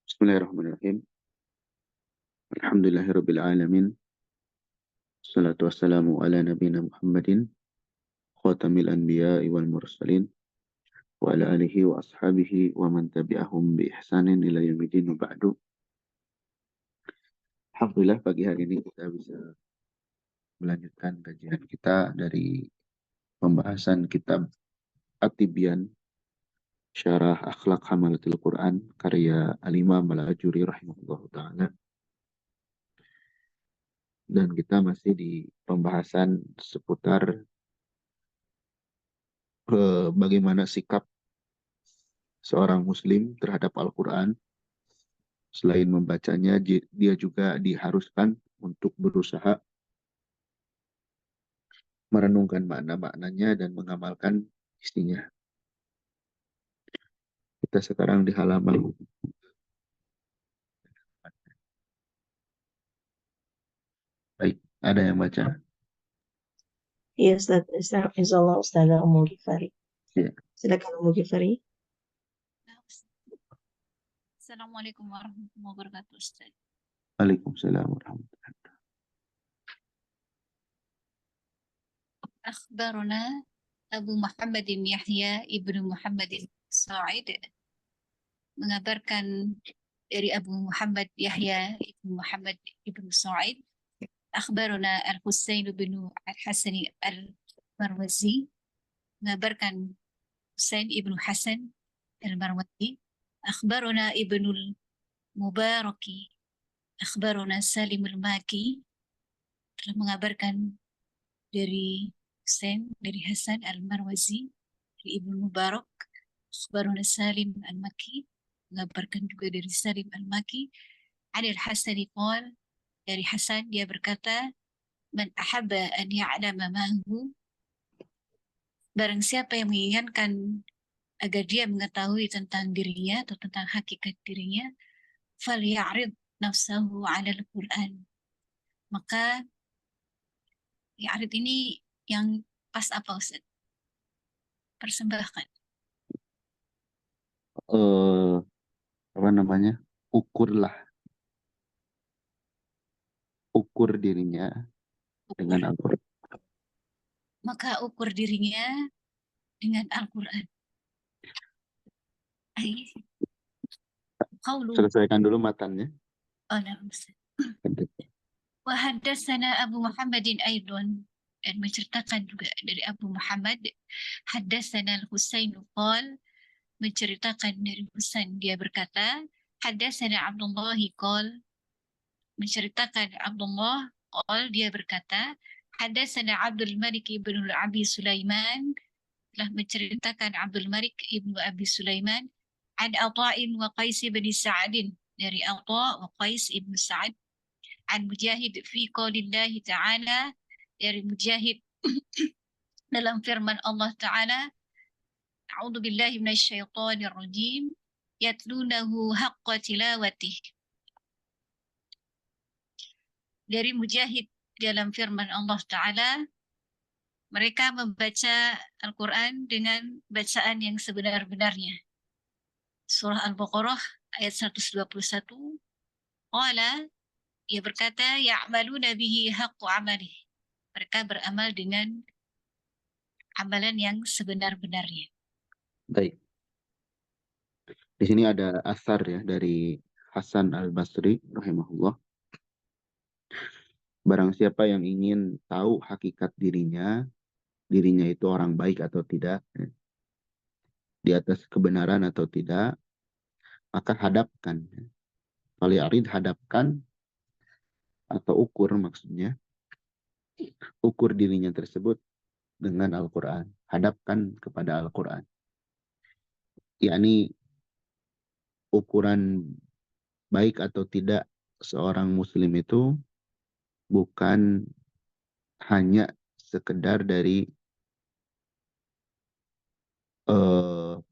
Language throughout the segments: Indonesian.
Bismillahirrahmanirrahim. Alhamdulillahirabbil alamin. Wassalatu wassalamu ala nabiyina Muhammadin khatamil anbiya'i wal mursalin wa ala alihi wa ashabihi wa man tabi'ahum bi ihsanin ila yaumil wa ba'du. Alhamdulillah pagi hari ini kita bisa melanjutkan kajian kita dari pembahasan kitab At-Tibyan Syarah Akhlaq Hamalatil Quran karya Al-Imam Al-Ajuri rahimahullah ta'ala. Dan kita masih di pembahasan seputar bagaimana sikap seorang muslim terhadap Al-Quran. Selain membacanya, dia juga diharuskan untuk berusaha merenungkan makna-maknanya dan mengamalkan isinya. Kita sekarang di halaman. Baik, ada yang baca? Iya, Ustaz. Insyaallah Ustaz Ummu Ghifari. Ya. Silakan Ummu Ghifari. Assalamualaikum warahmatullahi wabarakatuh, Ustaz. Waalaikumsalam warahmatullahi wabarakatuh. Akhbaruna Abu Muhammad Yahya ibnu Muhammad Sa'id mengabarkan dari Abu Muhammad Yahya ibnu Muhammad ibnu Sa'id. Akhbaruna Al-Husain bin Al-Hasani Al-Marwazi mengabarkan Husain ibnu Hasan Al-Marwazi. Akhbaruna Ibnul Mubaraki. Akhbaruna Salim Al-Maki telah mengabarkan dari Husain, dari Hasan Al-Marwazi, dari Ibnu Mubarak. Akhbaruna Salim Al-Maki mengabarkan juga dari Salim Al-Maki. Anil Hasani qol, dari Hasan dia berkata, man ahabba an ya'lama mahu, barang siapa yang menginginkan agar dia mengetahui tentang dirinya atau tentang hakikat dirinya, falya'rid nafsahu 'ala al-Qur'an. Maka ya'rid ini yang pas apa, Ustaz? Persembahkan. Apa namanya? Ukur dirinya dengan Al-Quran. Maka ukur dirinya dengan Al-Quran. Selesaikan dulu matannya. Oh, nah, wa haddatsana Abu Muhammadin aidon, dan menceritakan juga dari Abu Muhammad, haddatsana Al-Husain qol, menceritakan dari Husain dia berkata, haddatsana Abdullah qol, menceritakan Abdullah qol dia berkata, haddatsana Abdul Malik ibn Abi Sulaiman, telah menceritakan Abdul Malik ibnu Abi Sulaiman, an Ata'in wa Qais bin Sa'adin, dari Ata' wa Qais ibn Sa'ad, an Mujahid fi qaulillahi ta'ala, dari Mujahid dalam firman Allah Ta'ala, a'udzu billahi minasyaitonir rajim, yatlunahu haqqa tilawatih. Dari Mujahid dalam firman Allah Ta'ala, mereka membaca Al-Quran dengan bacaan yang sebenar-benarnya. Surah Al-Baqarah ayat 121. Qala, ia berkata, ya'maluna bihi haqqu amalih. Mereka beramal dengan amalan yang sebenar-benarnya. Baik. Di sini ada asar ya dari Hasan Al-Basri rahimahullah. Barang siapa yang ingin tahu hakikat dirinya itu orang baik atau tidak, di atas kebenaran atau tidak, maka hadapkan. Fali'arid, hadapkan, atau ukur maksudnya, ukur dirinya tersebut dengan Al-Quran. Hadapkan kepada Al-Quran. Yakni ukuran baik atau tidak seorang muslim itu bukan hanya sekedar dari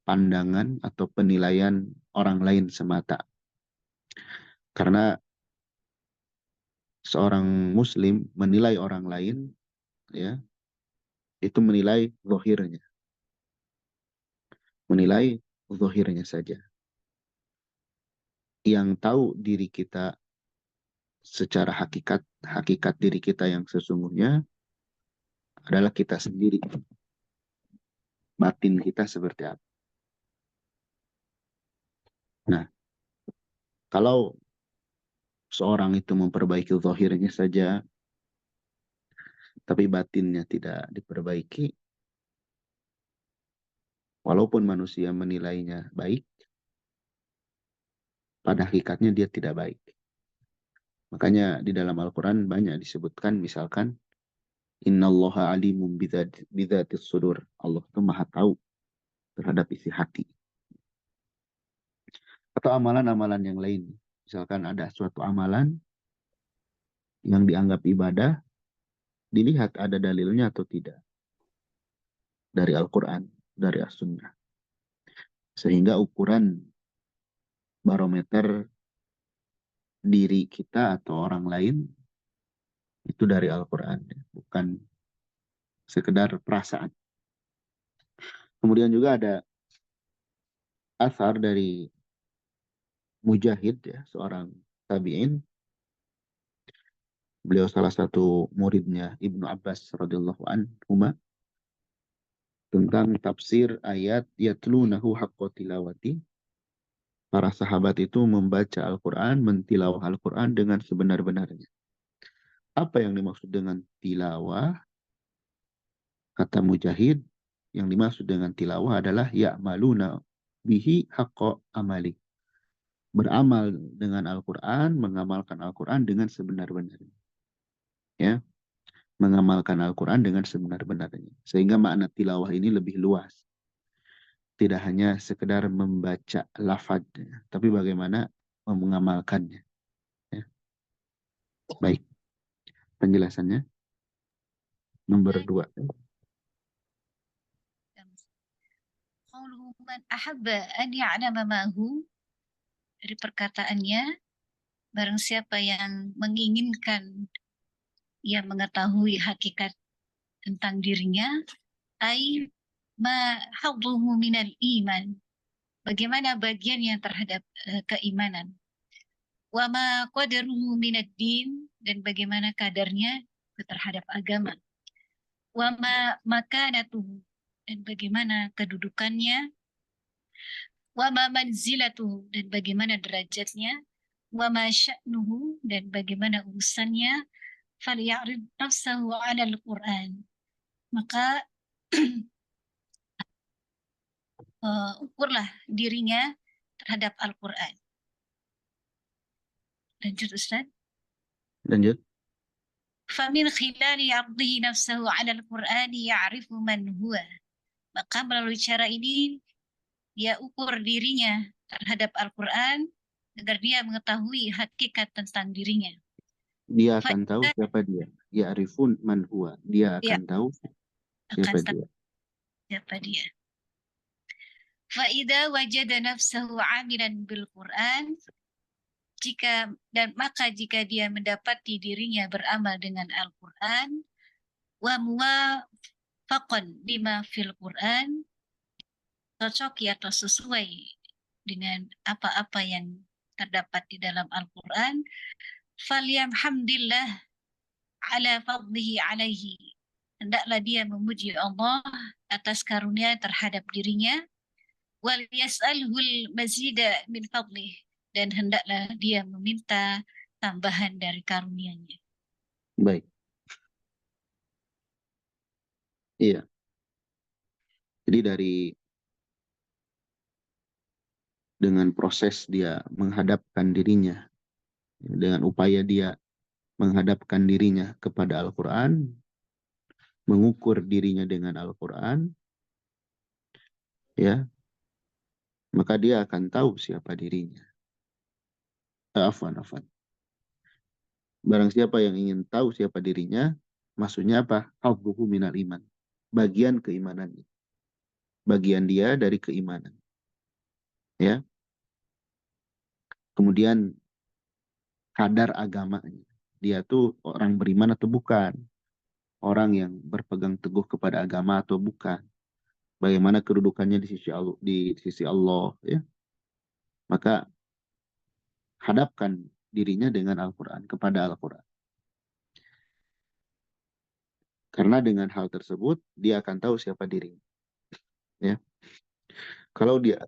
pandangan atau penilaian orang lain semata. Karena seorang muslim menilai orang lain, ya, itu menilai zahirnya. Menilai zahirnya saja. Yang tahu diri kita secara hakikat diri kita yang sesungguhnya adalah kita sendiri. Batin kita seperti apa. Nah, kalau seorang itu memperbaiki zahirnya saja, tapi batinnya tidak diperbaiki, walaupun manusia menilainya baik, pada hakikatnya dia tidak baik. Makanya di dalam Al-Quran banyak disebutkan, misalkan, Innallaha alimun bidzatis sudur. Allah itu maha tahu terhadap isi hati. Atau amalan-amalan yang lain. Misalkan ada suatu amalan yang dianggap ibadah, dilihat ada dalilnya atau tidak. Dari Al-Quran, dari As-Sunnah. Sehingga ukuran barometer diri kita atau orang lain itu dari Al-Quran, bukan sekedar perasaan. Kemudian juga ada asar dari Mujahid, ya, seorang tabi'in. Beliau salah satu muridnya Ibnu Abbas radhiyallahu anhu, tentang tafsir ayat yatlunahu haqqa tilawati. Para sahabat itu membaca Al-Quran, mentilawah Al-Quran dengan sebenar-benarnya. Apa yang dimaksud dengan tilawah? Kata Mujahid, yang dimaksud dengan tilawah adalah ya'maluna bihi haqqa amali. Beramal dengan Al-Quran, mengamalkan Al-Quran dengan sebenar-benarnya. Ya, mengamalkan Al-Quran dengan sebenar-benarnya. Sehingga makna tilawah ini lebih luas. Tidak hanya sekedar membaca lafadznya, tapi bagaimana mengamalkannya. Ya. Baik, penjelasannya. Nomor 2. Qauluhu man ahabba an ya'lama ma hu, dari perkataannya, barang siapa yang menginginkan ia mengetahui hakikat tentang dirinya, ai ma hadduhu minal iman, bagaimana bagiannya terhadap keimanan, wa ma qadaruhu minad din, dan bagaimana kadarnya terhadap agama, wa ma makanatuhu, dan bagaimana kedudukannya, wa ma manzilatuhu, dan bagaimana derajatnya, wa ma sya'nuhu, dan bagaimana urusannya, falya'rid nafsahu 'alal Qur'an, maka ukurlah dirinya terhadap Al-Quran. Lanjut Ustaz. Lanjut. Famin khilali 'ardihi nafsahu 'ala al-Qur'ani ya'rifu man huwa. Maka melalui cara ini dia ukur dirinya terhadap Al-Quran agar dia mengetahui hakikat tentang dirinya. Dia akan tahu siapa dia. Ya'rifun man huwa. Dia akan tahu siapa dia. Siapa dia. Fa'idha wajada nafsahu 'amilan bil Qur'an, maka jika dia mendapati dirinya beramal dengan Al-Quran, wa muwafaqan lima fil Quran, cocok atau sesuai dengan apa-apa yang terdapat di dalam Al-Quran, falyamhamdillah ala fadlihi alaihi, hendaklah dia memuji Allah atas karunia terhadap dirinya, wal yas'alhul mazida min fadlih, dan hendaklah dia meminta tambahan dari karunia-Nya. Baik. Iya. Jadi dengan proses dia menghadapkan dirinya, dengan upaya dia menghadapkan dirinya kepada Al-Quran, mengukur dirinya dengan Al-Quran, ya, maka dia akan tahu siapa dirinya. Afwan. Barang siapa yang ingin tahu siapa dirinya, maksudnya apa? Hadduhu minal iman. Bagian keimanannya. Bagian dia dari keimanan. Ya. Kemudian kadar agamanya. Dia tuh orang beriman atau bukan? Orang yang berpegang teguh kepada agama atau bukan? bagaimana kedudukannya di sisi Allah, ya. Maka hadapkan dirinya dengan Al-Quran, kepada Al-Quran. Karena dengan hal tersebut, dia akan tahu siapa dirinya. Ya. Kalau dia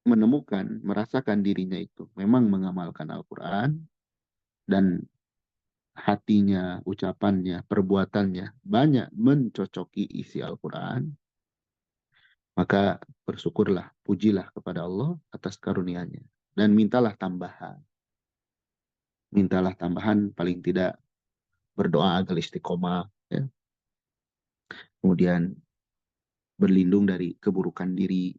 menemukan, merasakan dirinya itu memang mengamalkan Al-Quran, dan hatinya, ucapannya, perbuatannya banyak mencocoki isi Al-Quran, maka bersyukurlah, pujilah kepada Allah atas karunia-Nya. Dan mintalah tambahan. Mintalah tambahan, paling tidak berdoa agar istiqomah, ya. Kemudian berlindung dari keburukan diri,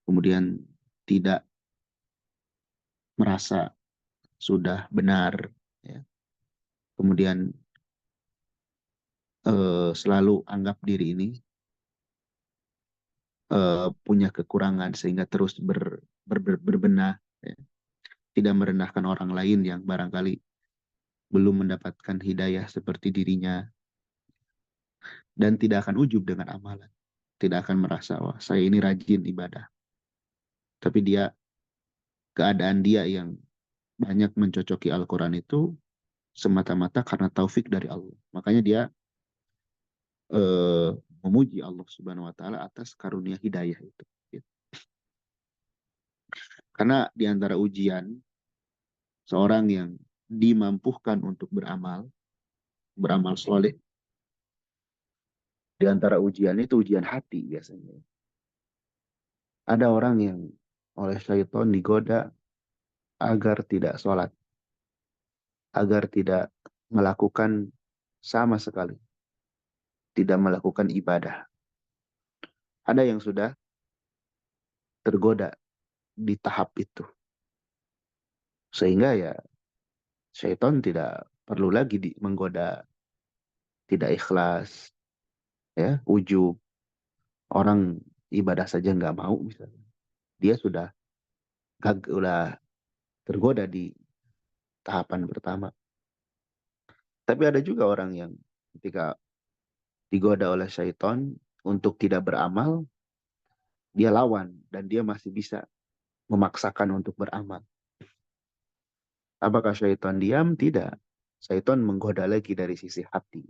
kemudian tidak merasa sudah benar, ya. Kemudian selalu anggap diri ini punya kekurangan sehingga terus berbenah, ya. Tidak merendahkan orang lain yang barangkali belum mendapatkan hidayah seperti dirinya, dan tidak akan ujub dengan amalan, tidak akan merasa wah saya ini rajin ibadah, tapi keadaan dia yang banyak mencocoki Al-Quran itu semata-mata karena taufik dari Allah. Makanya dia eh, memuji Allah Subhanahu Wa Taala atas karunia hidayah itu. Karena di antara ujian seorang yang dimampukan untuk beramal soleh, di antara ujian itu ujian hati biasanya. Ada orang yang oleh syaitan digoda agar tidak sholat, agar tidak melakukan sama sekali, tidak melakukan ibadah. Ada yang sudah tergoda di tahap itu. Sehingga ya syaitan tidak perlu lagi menggoda, tidak ikhlas, ya, ujub. Orang ibadah saja nggak mau misalnya. Dia sudah tergoda di tahapan pertama. Tapi ada juga orang yang ketika digoda oleh syaitan untuk tidak beramal, dia lawan dan dia masih bisa memaksakan untuk beramal. Apakah syaitan diam? Tidak. Syaitan menggoda lagi dari sisi hati.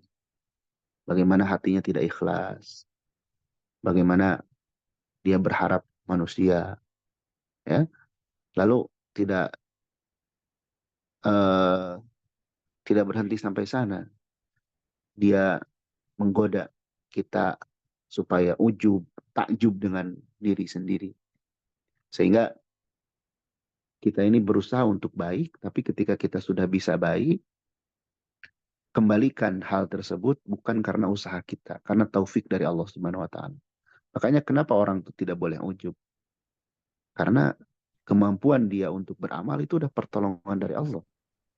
Bagaimana hatinya tidak ikhlas. Bagaimana dia berharap manusia, ya. Lalu tidak eh, tidak berhenti sampai sana. Dia menggoda kita supaya ujub, takjub dengan diri sendiri. Sehingga kita ini berusaha untuk baik, tapi ketika kita sudah bisa baik, kembalikan hal tersebut bukan karena usaha kita, karena taufik dari Allah Subhanahu Wa Taala. Makanya kenapa orang itu tidak boleh ujub? Karena kemampuan dia untuk beramal itu udah pertolongan dari Allah.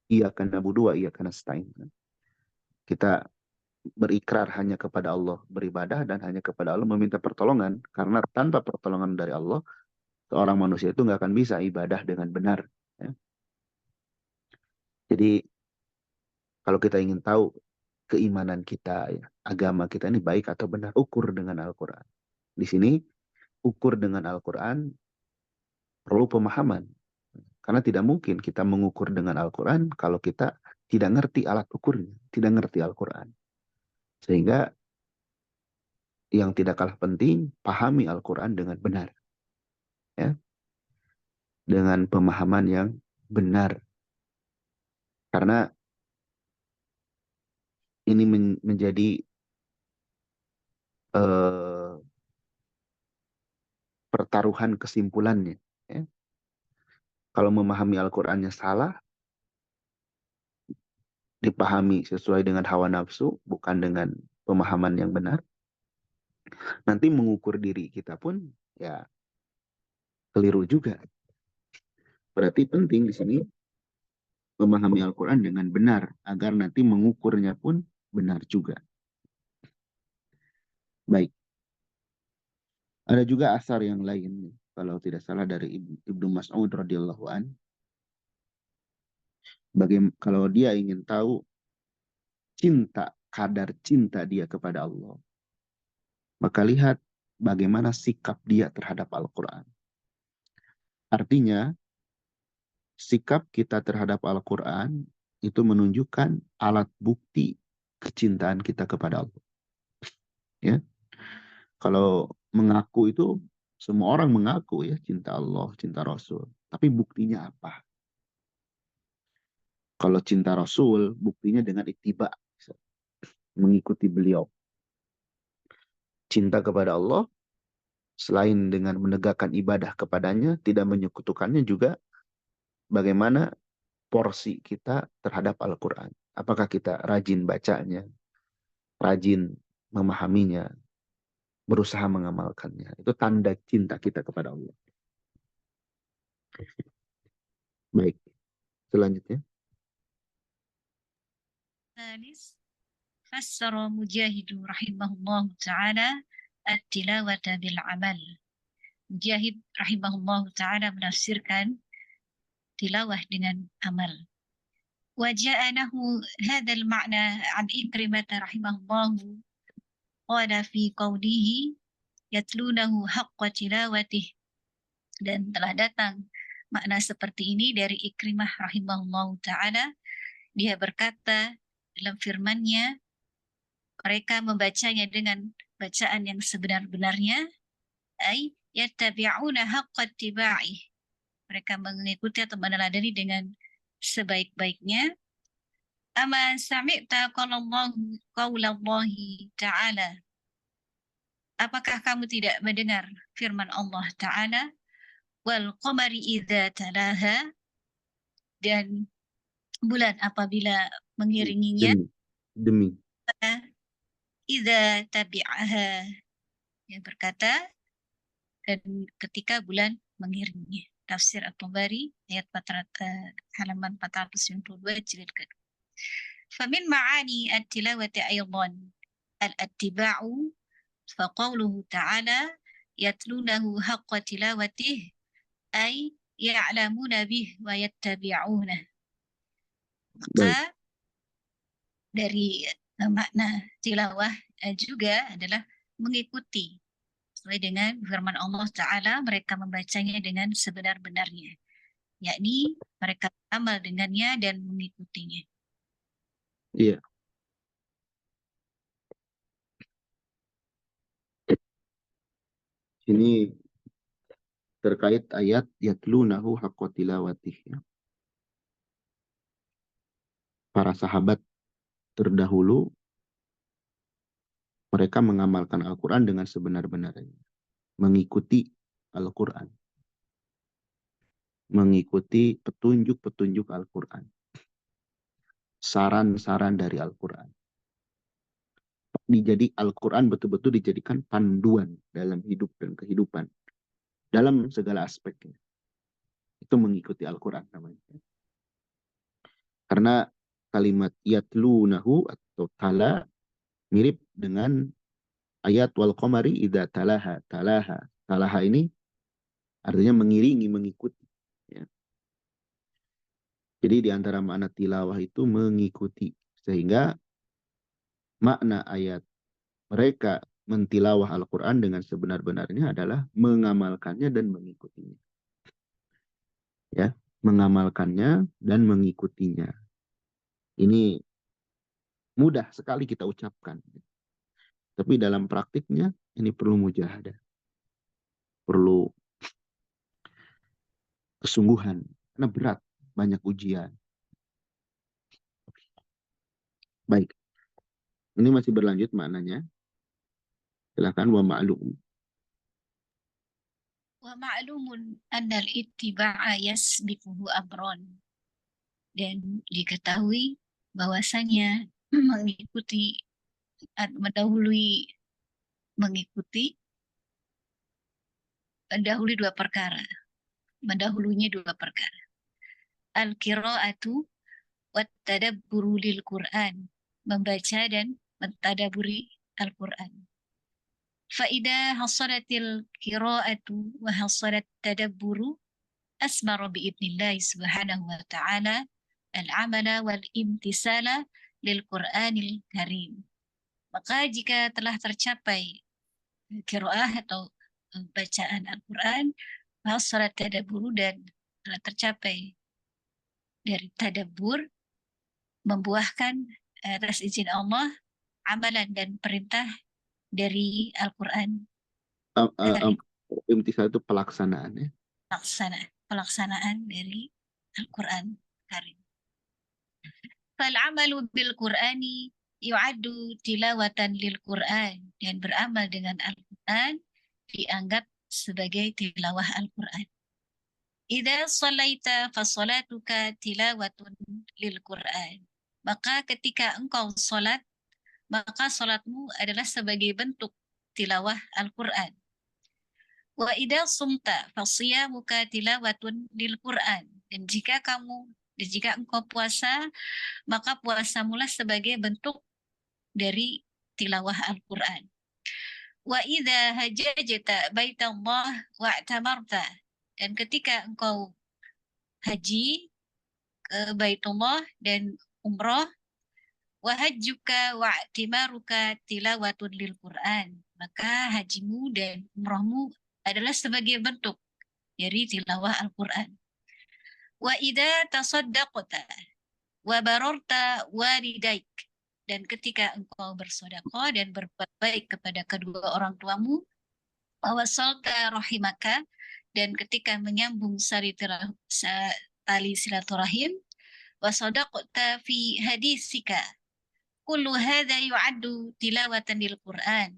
Iya karena berdua, iya karena stain. Kita berikrar hanya kepada Allah beribadah dan hanya kepada Allah meminta pertolongan. Karena tanpa pertolongan dari Allah, seorang manusia itu nggak akan bisa ibadah dengan benar. Ya. Jadi kalau kita ingin tahu keimanan kita, ya, agama kita ini baik atau benar, ukur dengan Al-Quran. Di sini ukur dengan Al-Quran perlu pemahaman. Karena tidak mungkin kita mengukur dengan Al-Quran kalau kita tidak ngerti alat ukurnya, tidak ngerti Al-Quran. Sehingga yang tidak kalah penting, pahami Al-Quran dengan benar. Ya. Dengan pemahaman yang benar. Karena ini menjadi pertaruhan kesimpulannya. Ya. Kalau memahami Al-Qurannya salah, dipahami sesuai dengan hawa nafsu, bukan dengan pemahaman yang benar, nanti mengukur diri kita pun ya keliru juga. Berarti penting di sini memahami Al-Quran dengan benar, agar nanti mengukurnya pun benar juga. Baik. Ada juga asar yang lain, kalau tidak salah dari Ibnu Mas'ud radhiyallahu an. Kalau dia ingin tahu kadar cinta dia kepada Allah, maka lihat bagaimana sikap dia terhadap Al-Quran. Artinya, sikap kita terhadap Al-Quran itu menunjukkan alat bukti kecintaan kita kepada Allah. Ya, kalau mengaku itu semua orang mengaku ya cinta Allah, cinta Rasul. Tapi buktinya apa? Kalau cinta Rasul, buktinya dengan ittiba, mengikuti beliau. Cinta kepada Allah, selain dengan menegakkan ibadah kepadanya, tidak menyekutukannya juga bagaimana porsi kita terhadap Al-Quran. Apakah kita rajin bacanya, rajin memahaminya, berusaha mengamalkannya. Itu tanda cinta kita kepada Allah. Baik, selanjutnya. Thalith, fassara Mujahid rahimahullah ta'ala at-tilawata bil amal. Mujahid rahimahullah ta'ala menafsirkan tilawah dengan amal. وجاء هذا المعنى عن إكرمة رحمه الله قال في قوله يتلونه حق تلاوته, dan telah datang makna seperti ini dari Ikrimah rahimahullah ta'ala. Dia berkata dalam firman-Nya, mereka membacanya dengan bacaan yang sebenar-benarnya, ay yattabi'una haqqa tiba'i, mereka mengikuti atau meneladani dengan sebaik-baiknya. Ama sami'ta qaulallahi ta'ala, apakah kamu tidak mendengar firman Allah Ta'ala, wal qamari idza talaha, dan bulan apabila mengiringinya, Demi. idza tabi'aha, yang berkata, dan ketika bulan mengiringinya. Tafsir At-Tabari ayat 400, halaman 492 jilid kedua. Famin ma'ani at-tilawati aydan al-ittiba'u, faqawluhu ta'ala yatlunahu haqqa tilawatih, ay ya'lamuna bih wa yattabi'una. Maka dari makna tilawah juga adalah mengikuti. Sesuai dengan firman Allah Ta'ala, mereka membacanya dengan sebenar-benarnya, yakni mereka beramal dengannya dan mengikutinya. Iya. Ini terkait ayat yatlunahu haqqa tilawatih. Ya. Para sahabat terdahulu, mereka mengamalkan Al-Quran dengan sebenar-benarnya. Mengikuti Al-Quran. Mengikuti petunjuk-petunjuk Al-Quran. Saran-saran dari Al-Quran. Jadi Al-Quran betul-betul dijadikan panduan dalam hidup dan kehidupan. Dalam segala aspeknya. Itu mengikuti Al-Quran namanya. Karena kalimat yatlunahu atau tala mirip dengan ayat wal qamari idza talaha. Talaha ini artinya mengiringi, mengikuti. Ya. Jadi di antara makna tilawah itu mengikuti. Sehingga makna ayat mereka mentilawah Al-Quran dengan sebenar-benarnya adalah mengamalkannya dan mengikutinya. Ya, mengamalkannya dan mengikutinya. Ini mudah sekali kita ucapkan. Tapi dalam praktiknya ini perlu mujahadah. Perlu kesungguhan. Karena berat, banyak ujian. Baik. Ini masih berlanjut maknanya. Silakan wa ma'lum. Wa ma'lumun annal ittiba'a yasbiquhu amron. Dan diketahui bahwasanya mengikuti mendahului dua perkara. Mendahulunya dua perkara. Al-qira'atu wat tadabburu lil Qur'an, membaca dan mentadaburi Al-Qur'an. Faida hasalatil qira'atu wa hasalat tadabburu asmara bi'idnillahi subhanahu wa ta'ala al-amala wal imtisala lil Qur'anil karim. Maka jika telah tercapai qiraah atau bacaan Al-Quran, salat tadabbur, dan telah tercapai dari tadabbur membuahkan atas izin Allah amalan dan perintah dari Al-Quran, dari Imtisal itu pelaksanaan ya. pelaksanaan dari Al-Quran Karim. Fal'amalu bil Qur'ani yu'addu tilawatan lil Qur'an, dan beramal dengan Al-Quran dianggap sebagai tilawah Al-Quran. Idza shalaita fa salatuka tilawatun lil Qur'an. Maka ketika engkau salat, maka salatmu adalah sebagai bentuk tilawah Al-Quran. Wa idza sumta fa siyamuka tilawatun lil Qur'an. Dan jika engkau puasa, maka puasamulah sebagai bentuk dari tilawah Al-Quran. Wa idza hajjata baitallah wa'tamarta. Dan ketika engkau haji ke Baitullah dan umrah, wa hajjuka wa'timaruka tilawatun lil Quran. Maka hajimu dan umrahmu adalah sebagai bentuk dari tilawah Al-Quran. Wa idza tasaddaqta wa bararta walidaik. Dan ketika engkau bersedekah dan berbuat baik kepada kedua orang tuamu, wa wasalta rahimaka, dan ketika menyambung tali silaturahim, wa sadaqta fi hadisika, kullu hadza yu'addu tilawatan lil Qur'an.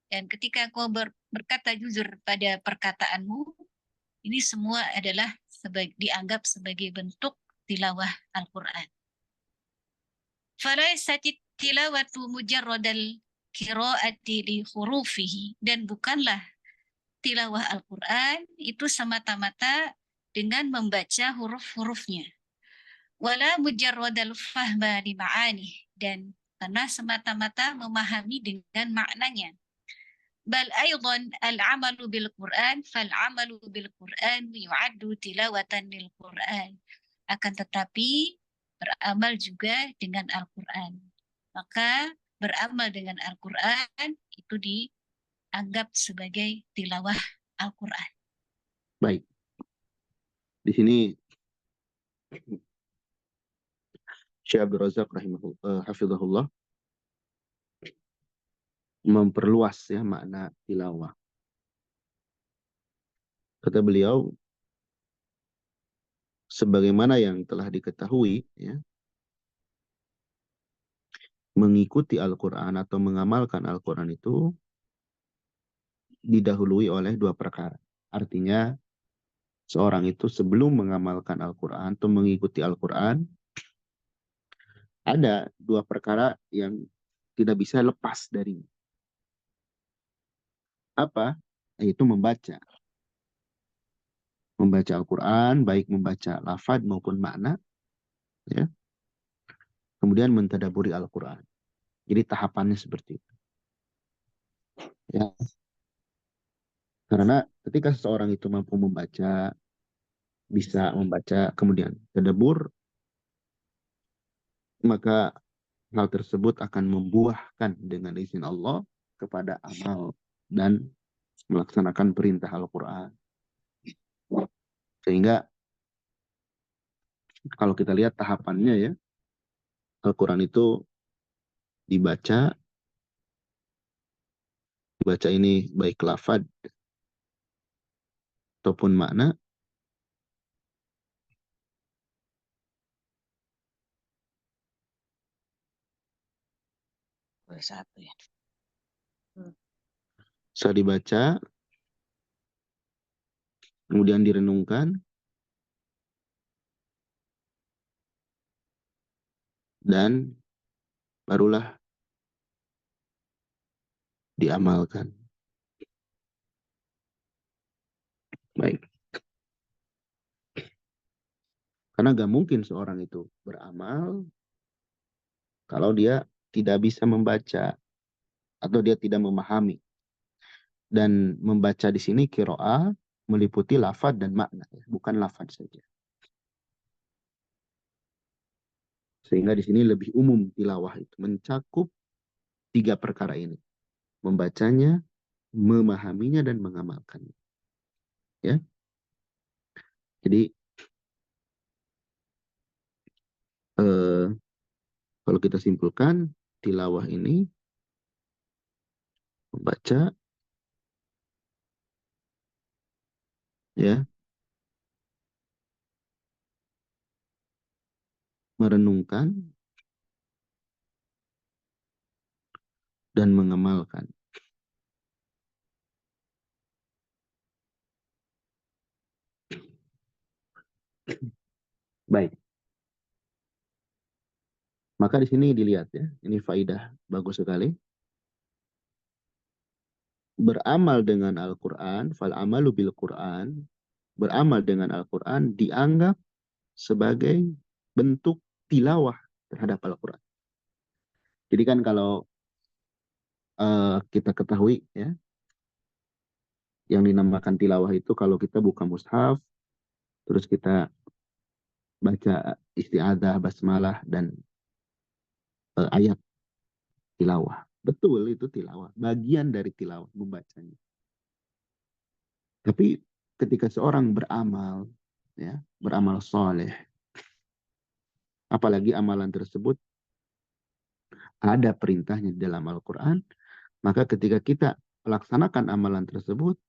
Dan ketika engkau berkata jujur pada perkataanmu, ini semua adalah dianggap sebagai bentuk tilawah Al-Quran. Falaysat tilawatu mujarradal qiraati li hurufihi, dan bukanlah tilawah Al-Quran itu semata-mata dengan membaca huruf-hurufnya. Wala mujarradal fahma li ma'ani, dan karena semata-mata memahami dengan maknanya. Bal aydan al-amalu bil Quran, fal amalu bil Quran yu'addu tilawatan lil Quran. Akan tetapi beramal juga dengan Al-Quran. Maka beramal dengan Al-Quran itu dianggap sebagai tilawah Al-Quran. Baik. Di sini Syekh Abdul Razak hafizahullah memperluas ya makna tilawah. Kata beliau, sebagaimana yang telah diketahui ya, mengikuti Al-Quran atau mengamalkan Al-Quran itu didahului oleh dua perkara. Artinya seorang itu sebelum mengamalkan Al-Quran atau mengikuti Al-Quran, ada dua perkara yang tidak bisa lepas dari apa? Yaitu membaca. Membaca Al-Quran, baik membaca lafaz maupun makna, ya. Kemudian mentadaburi Al-Quran. Jadi tahapannya seperti itu. Ya. Karena ketika seseorang itu mampu membaca, bisa membaca, kemudian tadabbur, maka hal tersebut akan membuahkan dengan izin Allah kepada amal dan melaksanakan perintah Al-Quran. Sehingga kalau kita lihat tahapannya ya, Al-Quran itu dibaca ini baik lafaz ataupun makna, bisa dibaca, kemudian direnungkan, dan barulah diamalkan. Baik. Karena gak mungkin seorang itu beramal kalau dia tidak bisa membaca atau dia tidak memahami. Dan membaca di sini qiraah meliputi lafaz dan makna, bukan lafaz saja. Sehingga di sini lebih umum tilawah itu mencakup tiga perkara ini. Membacanya, memahaminya dan mengamalkannya. Ya, jadi kalau kita simpulkan, tilawah ini membaca, ya, merenungkan dan mengamalkan. Baik. Maka di sini dilihat ya, ini faidah bagus sekali. Beramal dengan Al-Quran, fal amalu bil Quran, beramal dengan Al-Quran dianggap sebagai bentuk tilawah terhadap Al-Quran. Jadi kan kalau kita ketahui ya, yang dinamakan tilawah itu kalau kita buka mushaf, terus kita baca isti'adzah, basmalah, dan ayat tilawah. Betul, itu tilawah. Bagian dari tilawah, membacanya. Tapi ketika seorang beramal, ya, beramal soleh, apalagi amalan tersebut ada perintahnya di dalam Al-Quran, maka ketika kita melaksanakan amalan tersebut,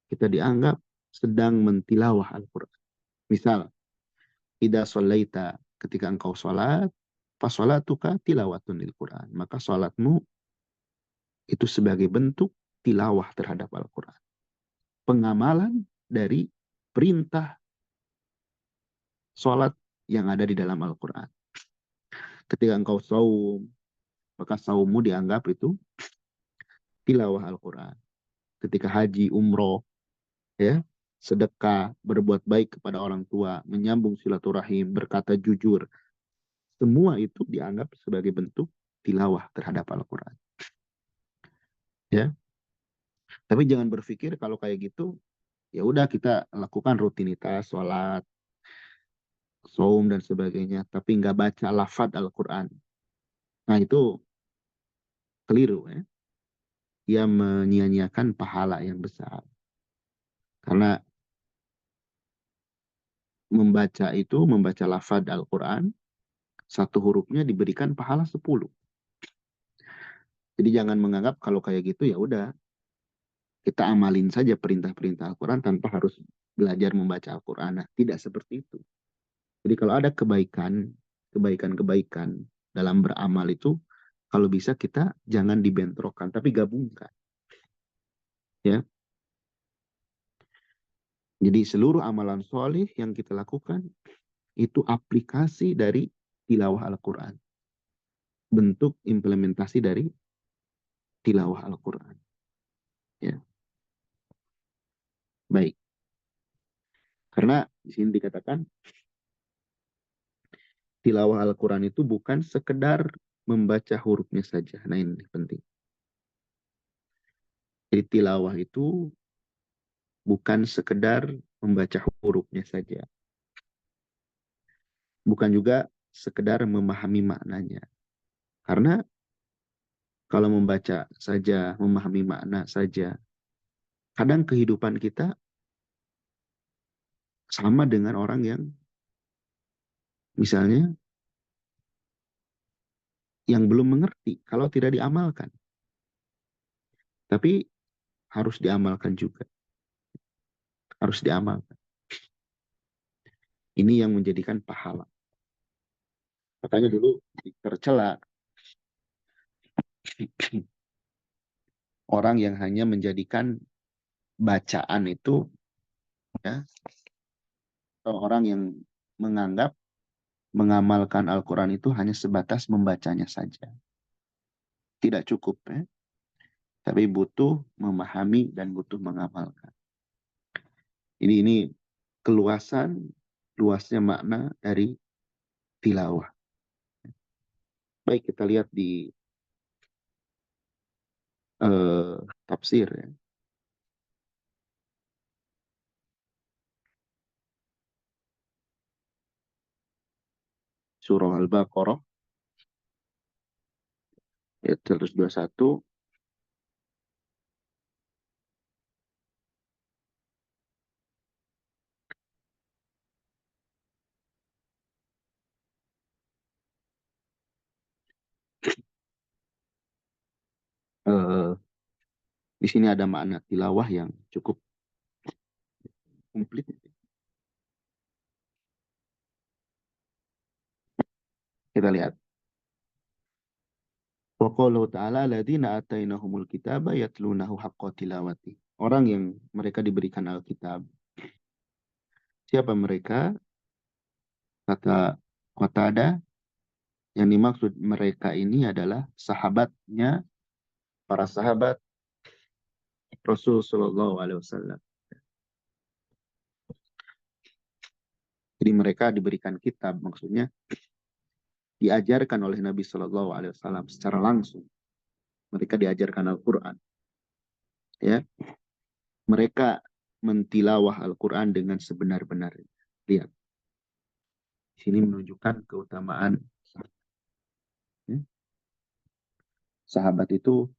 kita dianggap sedang mentilawah Al-Quran. Misal, idza shallaita, ketika engkau sholat, fasolatuka tilawatun lil Quran. Maka sholatmu itu sebagai bentuk tilawah terhadap Al-Quran. Pengamalan dari perintah sholat yang ada di dalam Al-Quran. Ketika engkau saum, maka saummu dianggap itu tilawah Al-Quran. Ketika haji, umroh, ya, sedekah, berbuat baik kepada orang tua, menyambung silaturahim, berkata jujur, semua itu dianggap sebagai bentuk tilawah terhadap Al-Quran. Ya, tapi jangan berpikir kalau kayak gitu, ya udah kita lakukan rutinitas, sholat, saum dan sebagainya, tapi nggak baca lafadz Al-Quran. Nah itu keliru ya. Dia menyia-nyiakan pahala yang besar. Karena membaca lafadz Al-Quran, satu hurufnya diberikan pahala 10. Jadi jangan menganggap kalau kayak gitu ya udah kita amalin saja perintah-perintah Al-Quran tanpa harus belajar membaca Al-Quran. Nah, tidak seperti itu. Jadi kalau ada kebaikan-kebaikan dalam beramal itu, kalau bisa kita jangan dibentrokkan, tapi gabungkan. Ya. Jadi seluruh amalan soleh yang kita lakukan itu aplikasi dari tilawah Al-Quran. Bentuk implementasi dari tilawah Al-Quran. Ya. Baik. Karena di sini dikatakan tilawah Al-Quran itu bukan sekedar membaca hurufnya saja. Nah ini penting. Jadi tilawah itu bukan sekedar membaca hurufnya saja. Bukan juga sekedar memahami maknanya. Karena kalau membaca saja, memahami makna saja, kadang kehidupan kita sama dengan orang yang misalnya yang belum mengerti kalau tidak diamalkan. Tapi harus diamalkan juga. Harus diamalkan. Ini yang menjadikan pahala. Makanya dulu tercela orang yang hanya menjadikan bacaan itu, ya, orang yang menganggap mengamalkan Al-Quran itu hanya sebatas membacanya saja. Tidak cukup, ya. Tapi butuh memahami dan butuh mengamalkan. Ini luasnya makna dari tilawah. Baik, kita lihat di tafsir ya. Surah Al-Baqarah ayat 121. Di sini ada makna tilawah yang cukup komplit. Kita lihat. Wa qawluhu ta'ala alladziina atainahumul kitaba yatlunahu haqqa tilawati. Orang yang mereka diberikan Alkitab. Siapa mereka? Kata Qatada, yang dimaksud mereka ini adalah sahabatnya, para sahabat Rasul Shallallahu Alaihi Wasallam. Jadi mereka diberikan kitab, maksudnya diajarkan oleh Nabi Shallallahu Alaihi Wasallam secara langsung. Mereka diajarkan Al-Quran. Ya, mereka mentilawah Al-Quran dengan sebenar-benarnya. Lihat, di sini menunjukkan keutamaan. Ya. Sahabat itu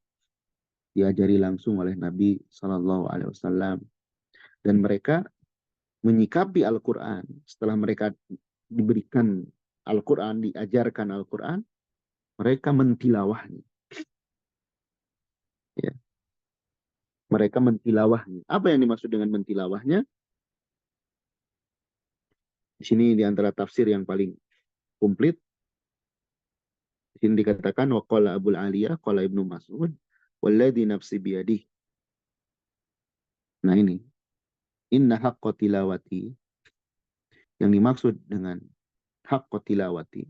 diajari langsung oleh Nabi Shallallahu Alaihi Wasallam, dan mereka menyikapi Al-Quran setelah mereka diberikan Al-Quran, diajarkan Al-Quran, mereka mentilawahnya. Ya. Mereka mentilawahnya. Apa yang dimaksud dengan mentilawahnya? Di sini di antara tafsir yang paling komplit, di sini dikatakan waqala Abul Aliyah qala Ibnu Mas'ud walladzi nafsi biyadih. Nah ini, inna haqqa tilawati, yang dimaksud dengan haqqa tilawati,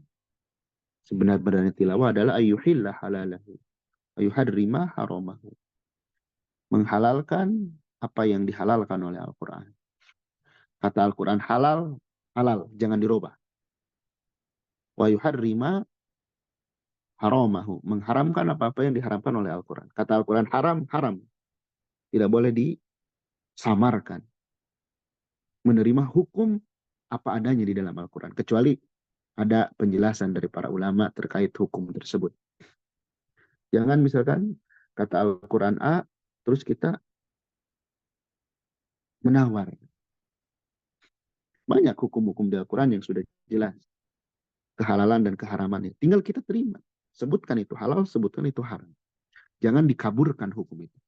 sebenar-benarnya tilawah adalah ayyuhilla halalahu ayyuhadrima haramahu, menghalalkan apa yang dihalalkan oleh Al-Quran. Kata Al-Quran halal, halal, jangan dirubah. Wa yuharrima haramahu, mengharamkan apa-apa yang diharamkan oleh Al-Quran. Kata Al-Quran haram, haram. Tidak boleh disamarkan. Menerima hukum apa adanya di dalam Al-Quran. Kecuali ada penjelasan dari para ulama terkait hukum tersebut. Jangan misalkan kata Al-Quran A, terus kita menawar. Banyak hukum-hukum di Al-Quran yang sudah jelas. Kehalalan dan keharamannya. Tinggal kita terima. Sebutkan itu halal, sebutkan itu haram. Jangan dikaburkan hukum itu.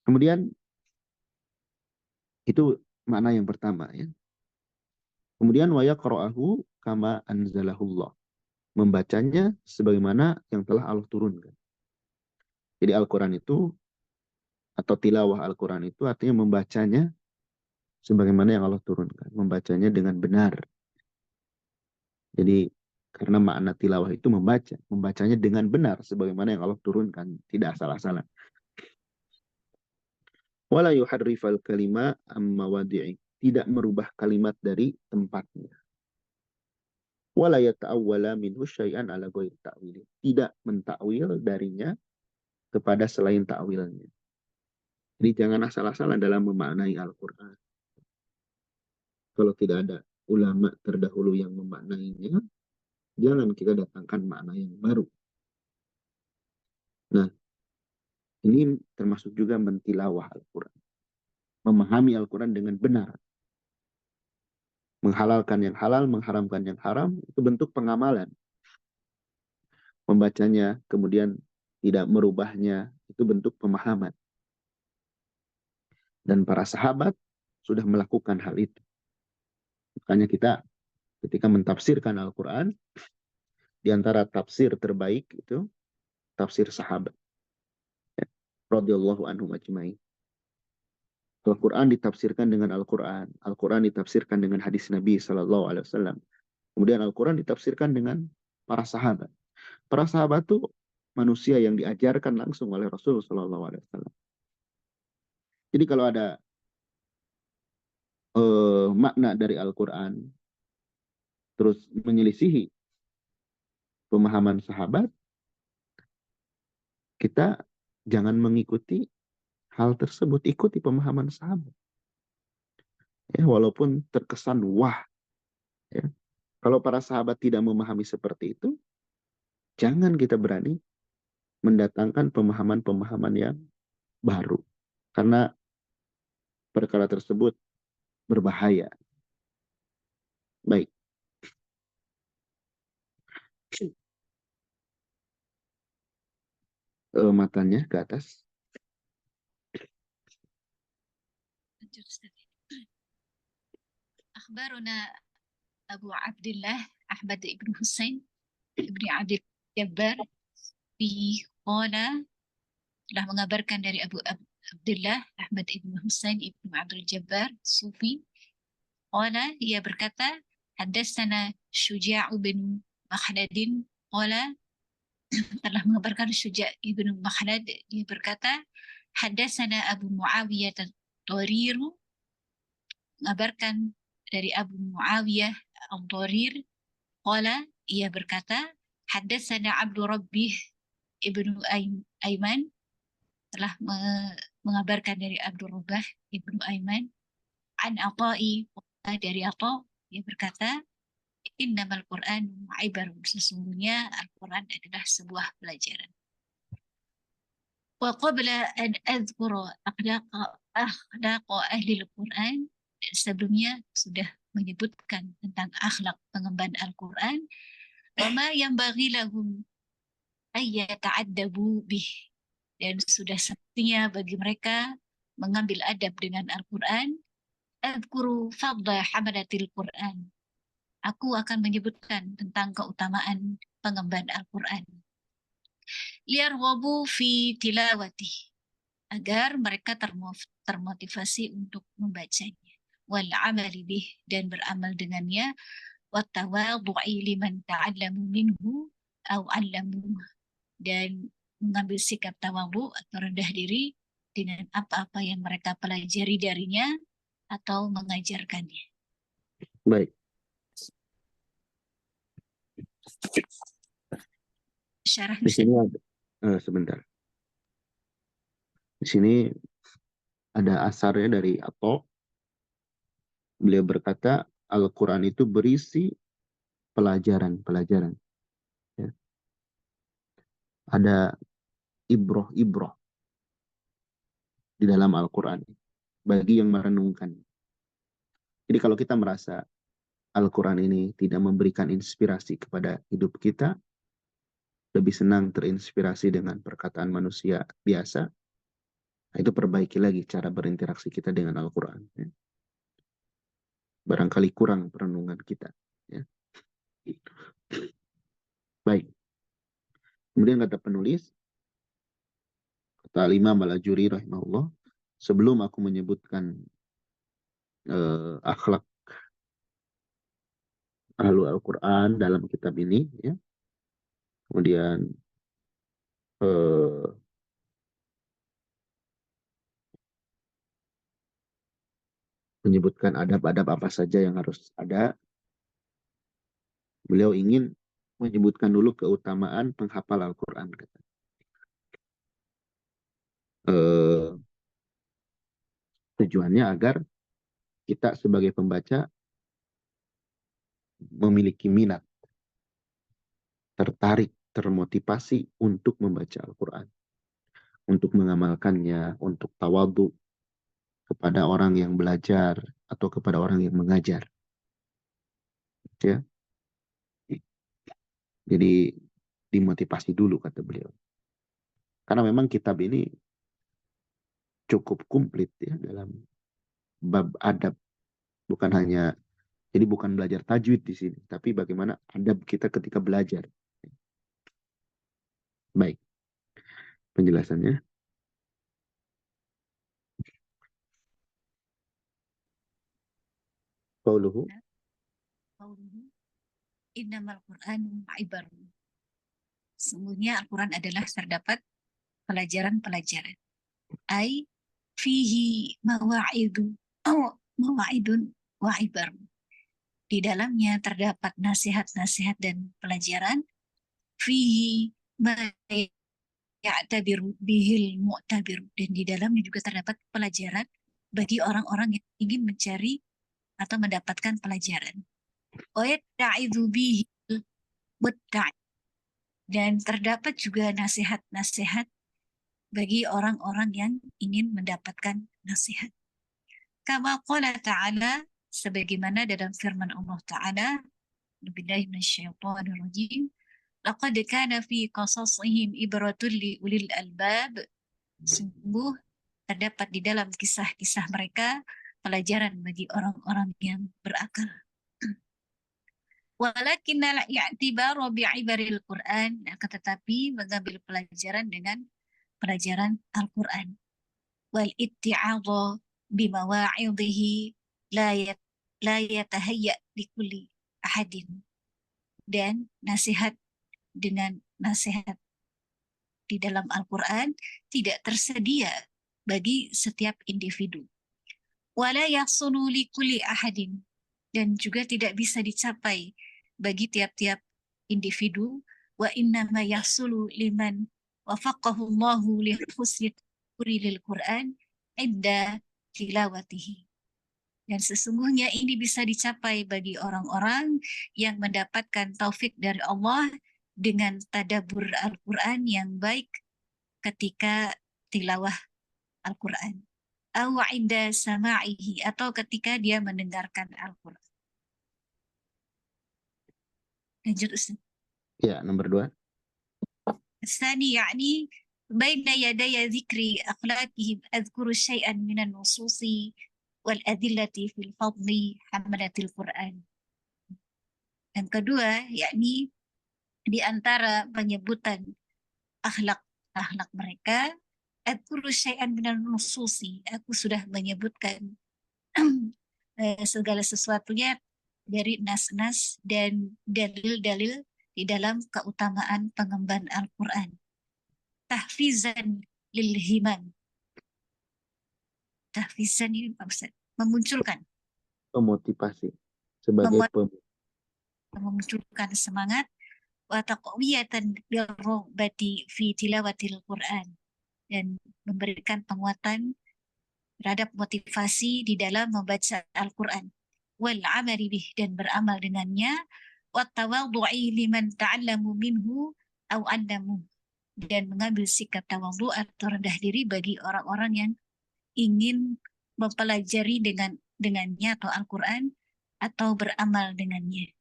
Kemudian, itu makna yang pertama. Ya. Kemudian, wa yaqra'ahu kama anzalahullah. Membacanya sebagaimana yang telah Allah turunkan. Jadi Al-Quran itu, atau tilawah Al-Quran itu artinya membacanya sebagaimana yang Allah turunkan. Membacanya dengan benar. Jadi karena makna tilawah itu membaca. Membacanya dengan benar sebagaimana yang Allah turunkan. Tidak salah-salah. Wala yuharrifal kalima amma wadi'i. Tidak merubah kalimat dari tempatnya. Wala yata'awwala minhu syai'an ala ghairi ta'wili. Tidak mentakwil darinya kepada selain ta'wilnya. Jadi jangan asal-asalan dalam memaknai Al-Quran. Kalau tidak ada ulama terdahulu yang memaknainya, jangan kita datangkan makna yang baru. Nah, ini termasuk juga mentilawah Al-Quran. Memahami Al-Quran dengan benar. Menghalalkan yang halal, mengharamkan yang haram, itu bentuk pengamalan. Membacanya, kemudian tidak merubahnya, itu bentuk pemahaman. Dan para sahabat sudah melakukan hal itu. Makanya kita ketika mentafsirkan Al-Quran, di antara tafsir terbaik itu tafsir sahabat. Ya. Radhiyallahu anhum ajma'in. Al-Quran ditafsirkan dengan Al-Quran. Al-Quran ditafsirkan dengan hadis Nabi Sallallahu Alaihi Wasallam. Kemudian Al-Quran ditafsirkan dengan para sahabat. Para sahabat itu manusia yang diajarkan langsung oleh Rasul Sallallahu Alaihi Wasallam. Jadi kalau ada makna dari Al-Quran terus menyelisihi pemahaman sahabat, kita jangan mengikuti hal tersebut, ikuti pemahaman sahabat. Ya, walaupun terkesan wah. Ya. Kalau para sahabat tidak memahami seperti itu, jangan kita berani mendatangkan pemahaman-pemahaman yang baru. Karena perkara tersebut berbahaya. Baik. matanya ke atas. Akhbaruna Abu Abdullah Ahmad ibn Husain ibn Abdul Jabbar fi qala, telah mengabarkan dari Abu Abdullah Ahmad ibn Husain ibn Abdul Jabbar Sufi, qala, ia berkata, haddatsana Syuja' bin Makhdadin qala, telah mengabarkan Syuja' ibn Makhdad, dia berkata, haddatsana Abu Muawiyah Ad-Dharir, mengabarkan dari Abu Muawiyah Ad-Dharir qala, ia berkata, haddatsana Abdul Rabbih ibnu Aiman, telah mengabarkan dari Abdul Rabbah ibnu Aiman, an Atha'i, dari Atha, dia berkata, innamal Qur'an ibarun, sesungguhnya Al-Quran adalah sebuah pelajaran. Wa qabla an adhkura akhlaq ahli Al-Quran, sebelumnya sudah menyebutkan tentang akhlak pengemban Al-Quran, wa ma yanbaghi lahum ayyata'addabu bih, dan sudah semestinya bagi mereka mengambil adab dengan Al-Quran. Adhkuru fadla hamalatil Quran, aku akan menyebutkan tentang keutamaan pengemban Al-Quran. Liyarghabu fi tilawati, agar mereka termotivasi untuk membacanya. Wal amali bih, dan beramal dengannya. Wa tawadhu'i liman ta'allamu minhu au 'allamu, dan mengambil sikap tawadhu atau rendah diri dengan apa-apa yang mereka pelajari darinya atau mengajarkannya. Baik. Syarah Di sini ada, sebentar. Di sini ada asarnya dari Atha. Beliau berkata, Al-Quran itu berisi pelajaran-pelajaran. Ya. Ada ibroh-ibroh di dalam Al-Quran bagi yang merenungkan. Jadi kalau kita merasa Al-Quran ini tidak memberikan inspirasi kepada hidup kita, lebih senang terinspirasi dengan perkataan manusia biasa, itu perbaiki lagi cara berinteraksi kita dengan Al-Quran. Ya. Barangkali kurang perenungan kita. Ya. Baik. Kemudian kata penulis, kata Imam Al-Ajuri rahimahullah, sebelum aku menyebutkan akhlak ahlu Al-Quran dalam kitab ini, ya, kemudian menyebutkan adab-adab apa saja yang harus ada, beliau ingin menyebutkan dulu keutamaan penghafal Al-Quran. Tujuannya agar kita sebagai pembaca memiliki minat, tertarik, termotivasi untuk membaca Al-Quran, untuk mengamalkannya, untuk tawadhu kepada orang yang belajar atau kepada orang yang mengajar. Ya. Jadi dimotivasi dulu kata beliau. Karena memang kitab ini cukup komplit ya dalam bab adab, bukan hanya, jadi bukan belajar tajwid di sini, tapi bagaimana adab kita ketika belajar. Baik, penjelasannya. Qauluhu, innamal Qur'anu ibarun, sesungguhnya Al-Quran adalah terdapat pelajaran-pelajaran. Ai fihi mawa'idun wa ibar, di dalamnya terdapat nasihat-nasihat dan pelajaran. Fihi ma ya'tabiru bihil mu'tabir, dan di dalamnya juga terdapat pelajaran bagi orang-orang yang ingin mencari atau mendapatkan pelajaran. Wa yata'idhu bihil mutta'i, dan terdapat juga nasihat-nasihat bagi orang-orang yang ingin mendapatkan nasihat. Kama qala ta'ala, sebagaimana dalam firman Allah Ta'ala, billahi minasyaitonir rajim, laqad kana fi qasasihim ibratun li ulil albab. Sungguh terdapat di dalam kisah-kisah mereka pelajaran bagi orang-orang yang berakal. Walakin al-i'tibaru bi'ibaril Qur'an, akan tetapi mengambil pelajaran dengan pelajaran Al-Qur'an. Wal itti'adha bimawa'idhihi la yatahayya likulli ahadin. Dan nasihat dengan nasihat di dalam Al-Quran tidak tersedia bagi setiap individu. Wala yahsunu likulli ahadin, dan juga tidak bisa dicapai bagi tiap-tiap individu. Wa innama yahsulu liman wafaqahu Allahu li husni lil Quran inda tilawatihi. Dan sesungguhnya ini bisa dicapai bagi orang-orang yang mendapatkan taufik dari Allah dengan tadabbur Al-Quran yang baik ketika tilawah Al-Quran. Aw inda sama'ihi, atau ketika dia mendengarkan Al-Quran. Lanjut Ustaz. Ya, nomor 2. Tsani yakni baina yadaya dzikri akhlaqihim adhkuru syai'an minan nususi wal adillati fil fadli hamalatil Quran. Yang kedua, yakni di antara penyebutan akhlak mereka, adhkuru syai'an minan nususi, aku sudah menyebutkan segala sesuatunya dari nas-nas dan dalil-dalil di dalam keutamaan pengemban Al-Quran. Tahfizan lil himan. Tahfizan ini Pak Ustaz, memunculkan, Memotivasi sebagai memunculkan semangat, wa taqwiyatan lirrabati fi tilawatil Quran, dan memberikan penguatan terhadap motivasi di dalam membaca Al-Quran. Wal amali bih, dan beramal dengannya. Wa tawadhu'i liman ta'allamu minhu aw 'allamu, dan mengambil sikap tawadhu atau rendah diri bagi orang-orang yang ingin mempelajari dengannya atau Al-Quran atau beramal dengannya.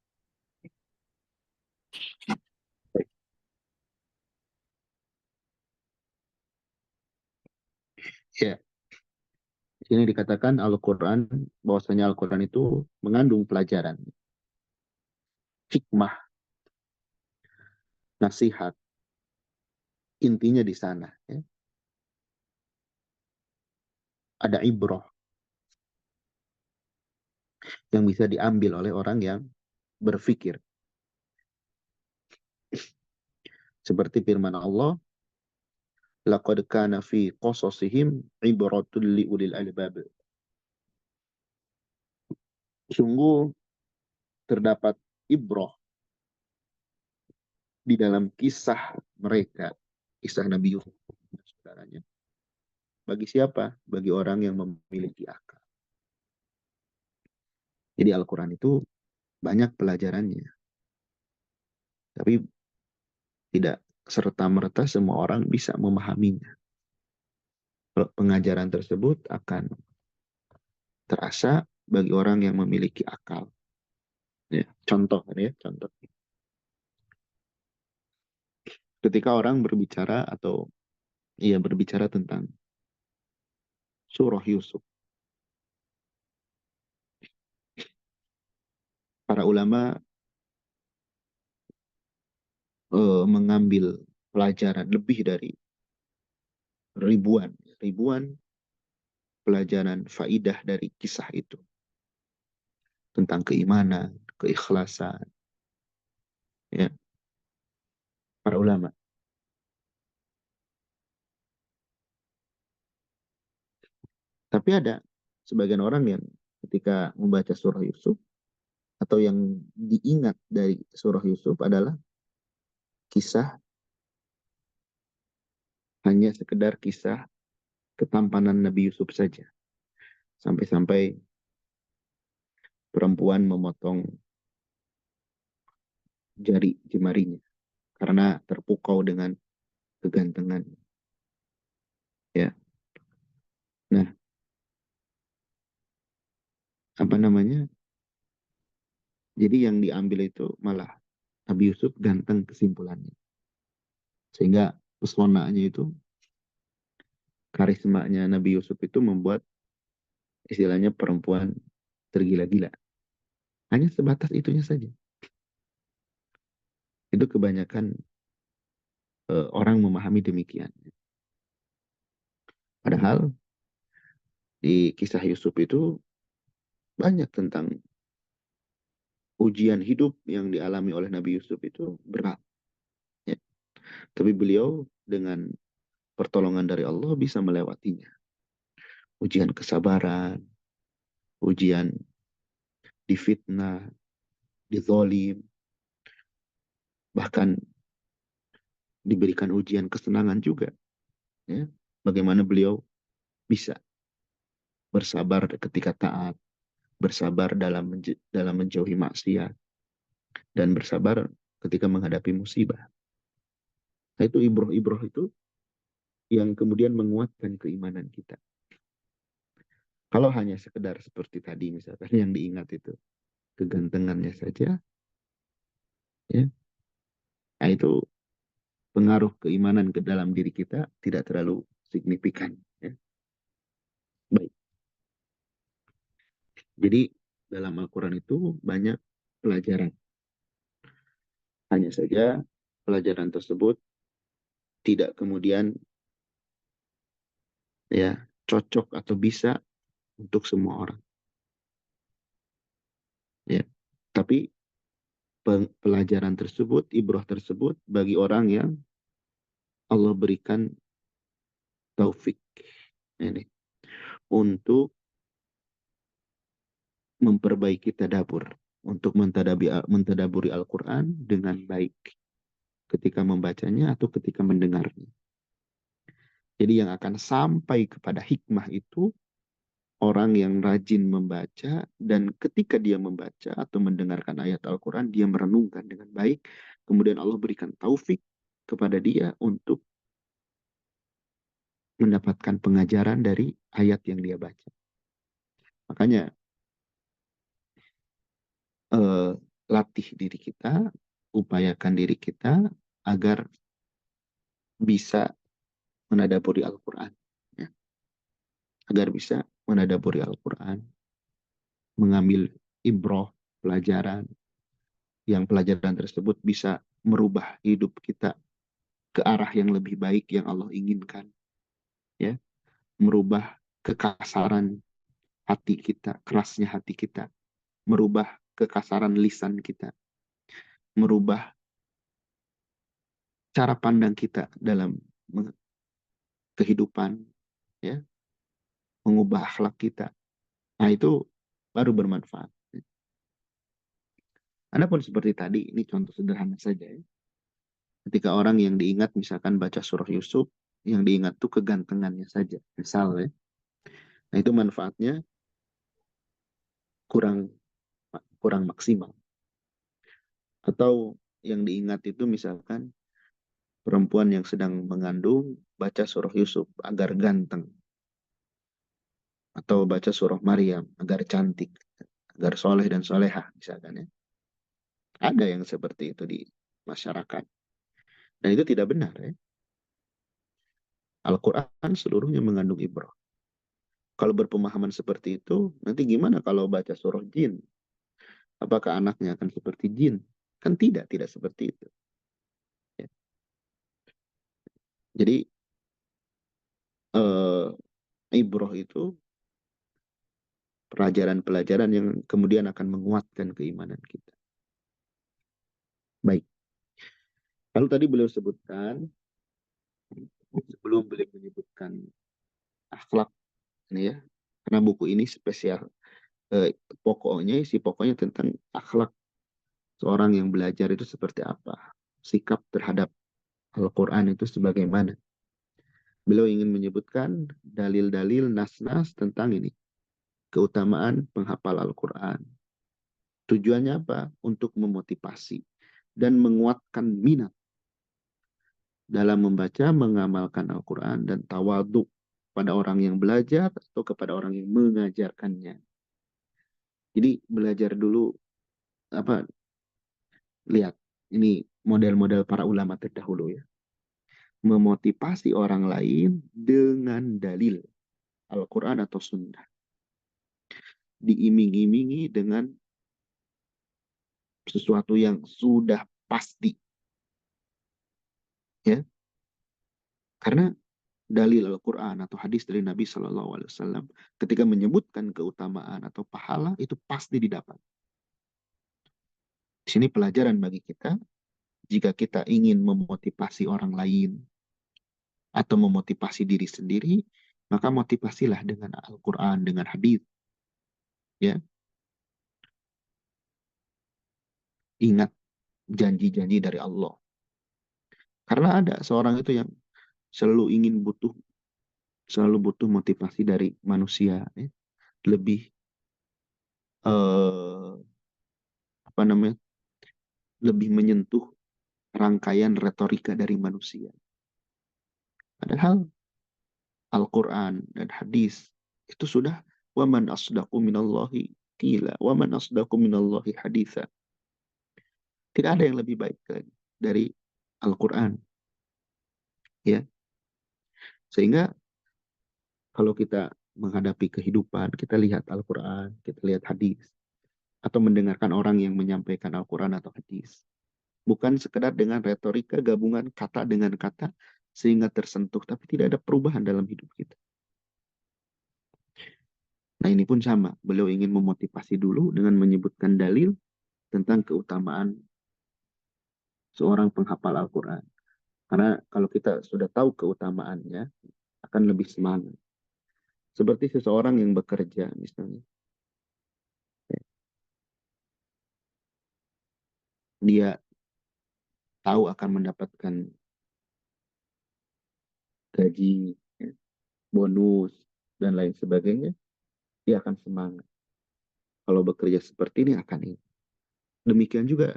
Ya, di sini dikatakan Al-Quran, bahwasanya Al-Quran itu mengandung pelajaran, hikmah, nasihat. Intinya di sana, ya. Ada ibrah yang bisa diambil oleh orang yang berfikir. Seperti firman Allah, laqad kana fi qasasihim ibratul liulil albab. Sungguh terdapat ibrah di dalam kisah mereka, kisah Nabi Yusuf dan saudaranya. Bagi siapa? Bagi orang yang memiliki akal. Jadi Al-Quran itu banyak pelajarannya. Tapi tidak serta-merta semua orang bisa memahaminya. Pengajaran tersebut akan terasa bagi orang yang memiliki akal. Ya, contoh. Ketika orang berbicara atau ia berbicara tentang surah Yusuf, para ulama mengambil pelajaran lebih dari ribuan pelajaran faidah dari kisah itu tentang keimanan, keikhlasan, ya, para ulama. Tapi ada sebagian orang yang ketika membaca surah Yusuf atau yang diingat dari surah Yusuf adalah kisah, hanya sekedar kisah ketampanan Nabi Yusuf saja. Sampai-sampai perempuan memotong jari jemarinya karena terpukau dengan kegantengan. Ya. Nah, apa namanya? Jadi yang diambil itu malah Nabi Yusuf ganteng kesimpulannya. Sehingga pesonanya itu, karismanya Nabi Yusuf itu membuat istilahnya perempuan tergila-gila. Hanya sebatas itunya saja. Itu kebanyakan orang memahami demikian. Padahal di kisah Yusuf itu banyak tentang ujian hidup yang dialami oleh Nabi Yusuf itu berat. Ya. Tapi beliau dengan pertolongan dari Allah bisa melewatinya. Ujian kesabaran, ujian difitnah, dizolim, bahkan diberikan ujian kesenangan juga. Ya. Bagaimana beliau bisa bersabar ketika taat, bersabar dalam menjauhi maksiat, dan bersabar ketika menghadapi musibah. Nah, itu ibroh-ibroh itu yang kemudian menguatkan keimanan kita. Kalau hanya sekedar seperti tadi misalkan yang diingat itu kegantengannya saja, ya, nah itu pengaruh keimanan ke dalam diri kita tidak terlalu signifikan. Ya. Baik. Jadi dalam Al-Quran itu banyak pelajaran. Hanya saja pelajaran tersebut tidak kemudian ya cocok atau bisa untuk semua orang. Ya. Tapi pelajaran tersebut, ibroh tersebut bagi orang yang Allah berikan taufik ini untuk memperbaiki tadabbur, untuk mentadaburi Al-Quran dengan baik ketika membacanya atau ketika mendengarnya. Jadi yang akan sampai kepada hikmah itu orang yang rajin membaca, dan ketika dia membaca atau mendengarkan ayat Al-Quran, dia merenungkan dengan baik, kemudian Allah berikan taufik kepada dia untuk mendapatkan pengajaran dari ayat yang dia baca. Makanya latih diri kita, upayakan diri kita agar bisa menadaburi Al-Quran. Ya. Agar bisa menadaburi Al-Quran, mengambil ibroh, pelajaran, yang pelajaran tersebut bisa merubah hidup kita ke arah yang lebih baik yang Allah inginkan. Ya. Merubah kekasaran hati kita, kerasnya hati kita, merubah kekasaran lisan kita, merubah cara pandang kita dalam kehidupan, ya, mengubah akhlak kita. Nah, itu baru bermanfaat. Adapun seperti tadi, ini contoh sederhana saja ya. Ketika orang yang diingat misalkan baca surah Yusuf, yang diingat tuh kegantengannya saja, misal ya. Nah, itu manfaatnya kurang kurang maksimal. Atau yang diingat itu misalkan perempuan yang sedang mengandung baca surah Yusuf agar ganteng. Atau baca surah Maryam agar cantik, agar soleh dan solehah misalkan ya. Ada yang seperti itu di masyarakat. Dan itu tidak benar ya. Al-Quran seluruhnya mengandung ibrah. Kalau berpemahaman seperti itu, nanti gimana kalau baca surah jin? Apakah anaknya akan seperti jin? Kan tidak seperti itu. Ya. Jadi ibrah itu pelajaran-pelajaran yang kemudian akan menguatkan keimanan kita. Baik. Lalu tadi beliau sebutkan, sebelum beliau menyebutkan akhlak ini ya, karena buku ini spesial, pokoknya tentang akhlak seorang yang belajar itu seperti apa, sikap terhadap Al-Quran itu sebagaimana. Beliau ingin menyebutkan dalil-dalil nas-nas tentang ini, keutamaan penghafal Al-Quran. Tujuannya apa? Untuk memotivasi dan menguatkan minat dalam membaca, mengamalkan Al-Quran, dan tawadhu pada orang yang belajar atau kepada orang yang mengajarkannya. Jadi belajar dulu, lihat ini model-model para ulama terdahulu ya. Memotivasi orang lain dengan dalil Al-Quran atau Sunnah. Diiming-imingi dengan sesuatu yang sudah pasti. Ya, karena dalil Al-Quran atau hadis dari Nabi SAW ketika menyebutkan keutamaan atau pahala itu pasti didapat. Di sini pelajaran bagi kita, jika kita ingin memotivasi orang lain atau memotivasi diri sendiri, maka motivasilah dengan Al-Quran, dengan hadis. Ya, ingat janji-janji dari Allah. Karena ada seorang itu yang selalu butuh motivasi dari manusia, ya. Lebih apa namanya? Lebih menyentuh rangkaian retorika dari manusia. Padahal Al-Quran dan hadis itu sudah waman asdaqu minallahi qila waman asdaqu minallahi haditha. Tidak ada yang lebih baik lagi dari Al-Quran. Ya. Sehingga kalau kita menghadapi kehidupan, kita lihat Al-Quran, kita lihat hadis, atau mendengarkan orang yang menyampaikan Al-Quran atau hadis. Bukan sekedar dengan retorika, gabungan kata dengan kata, sehingga tersentuh, tapi tidak ada perubahan dalam hidup kita. Nah ini pun sama, beliau ingin memotivasi dulu dengan menyebutkan dalil tentang keutamaan seorang penghafal Al-Quran. Karena kalau kita sudah tahu keutamaannya, akan lebih semangat. Seperti seseorang yang bekerja misalnya. Dia tahu akan mendapatkan gaji, ya, bonus, dan lain sebagainya, dia akan semangat. Kalau bekerja seperti ini akan ini. Demikian juga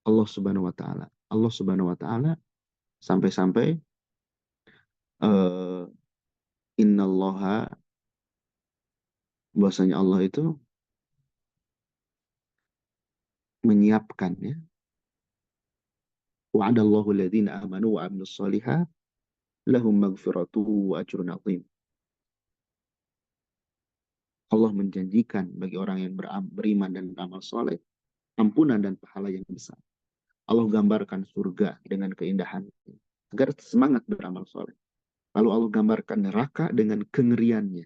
Allah Subhanahu wa Ta'ala. Allah Subhanahu wa Ta'ala sampai-sampai innallaha, bahwasanya Allah itu menyiapkan, ya, wa'adallahu alladhina amanu wa 'amilus shalihat lahum maghfiratu wa ajrun 'azim. Allah menjanjikan bagi orang yang beriman dan beramal soleh ampunan dan pahala yang besar. Allah gambarkan surga dengan keindahan agar semangat beramal soleh. Lalu Allah gambarkan neraka dengan kengeriannya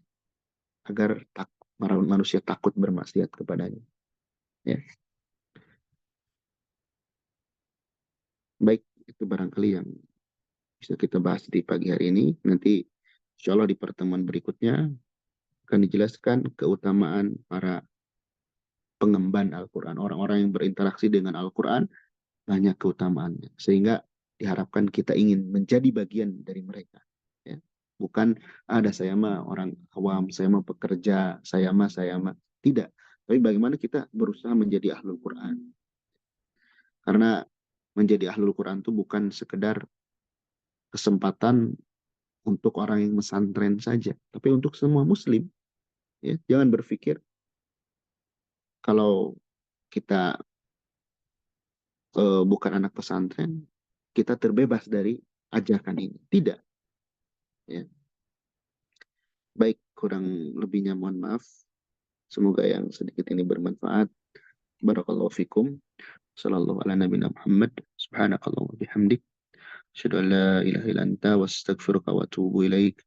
agar manusia takut bermaksiat kepadanya. Ya. Baik, itu barangkali yang bisa kita bahas di pagi hari ini. Nanti insya Allah di pertemuan berikutnya akan dijelaskan keutamaan para pengemban Al-Quran. Orang-orang yang berinteraksi dengan Al-Quran banyak keutamaannya. Sehingga diharapkan kita ingin menjadi bagian dari mereka. Ya. Bukan ada saya mah orang awam, saya mah pekerja, saya mah. Tidak. Tapi bagaimana kita berusaha menjadi ahlul Quran. Karena menjadi ahlul Quran itu bukan sekedar kesempatan untuk orang yang pesantren saja, tapi untuk semua muslim. Ya, jangan berpikir kalau kita bukan anak pesantren, kita terbebas dari ajakan ini. Tidak. Ya. Baik, kurang lebihnya mohon maaf. Semoga yang sedikit ini bermanfaat. Barakallahu fikum. Sallallahu ala nabiyina Muhammad. Subhanakallah wa bihamdik. Asyhadu an la ilaha illa anta wa astaghfiruka wa atubu ilaik.